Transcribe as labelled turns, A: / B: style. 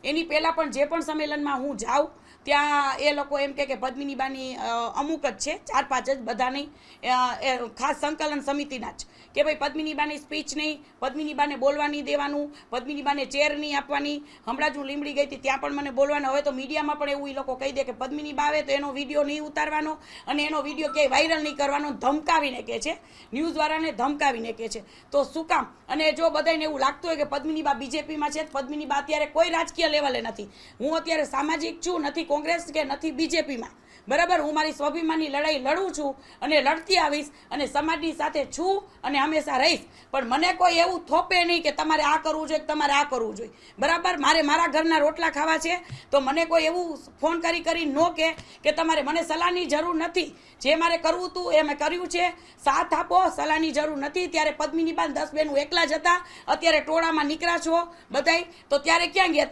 A: એની પહેલાં પણ જે પણ સંમેલનમાં હું જાઉં ત્યાં એ લોકો એમ કે પદ્મિની બાની અમુક જ છે, 4-5 જ, બધા નહીં, ખાસ સંકલન સમિતિના જ, કે ભાઈ પદ્મિની બાની સ્પીચ નહીં, પદ્મિની બાને બોલવા નહીં દેવાનું, પદ્મિની બાને ચેર નહીં આપવાની. હમણાં જ હું લીંબડી ગઈ હતી ત્યાં પણ મને બોલવાનું. હવે તો મીડિયામાં પણ એવું એ લોકો કહી દે કે પદ્મિની બા આવે તો એનો વિડીયો નહીં ઉતારવાનો અને એનો વિડીયો ક્યાંય વાયરલ નહીં કરવાનો, ધમકાવીને કહે છે, ન્યૂઝવાળાને ધમકાવીને કહે છે. તો શું કામ? અને જો બધાને એવું લાગતું હોય કે પદ્મિની બા બીજેપીમાં છે, પદ્મિની બા અત્યારે કોઈ રાજકીય લેવલે નથી. હું અત્યારે સામાજિક છું, નથી કોંગ્રેસ કે નથી બીજેપીમાં, બરાબર. હું મારી સ્વાભિમાનની લડાઈ લડું છું અને લડતી આવીશ અને સમાજની સાથે છું અને હંમેશા રહીશ. પણ મને કોઈ એવું થોપે નહીં કે તમારે આ કરવું જોઈએ, તમારે આ કરવું જોઈએ, બરાબર. મારે મારા ઘરના રોટલા ખાવા છે તો મને કોઈ એવું ફોન કરી ન કે તમારે મને સલાહની જરૂર નથી. જે મારે કરવું હતું એ મેં કર્યું છે. સાથ આપો, સલાહની જરૂર નથી. ત્યારે પદ્મિની બા 10 બહેનો એકલા જ હતા, અત્યારે ટોળામાં નીકળ્યા છો બધાય, તો ત્યારે ક્યાં ગયા હતા?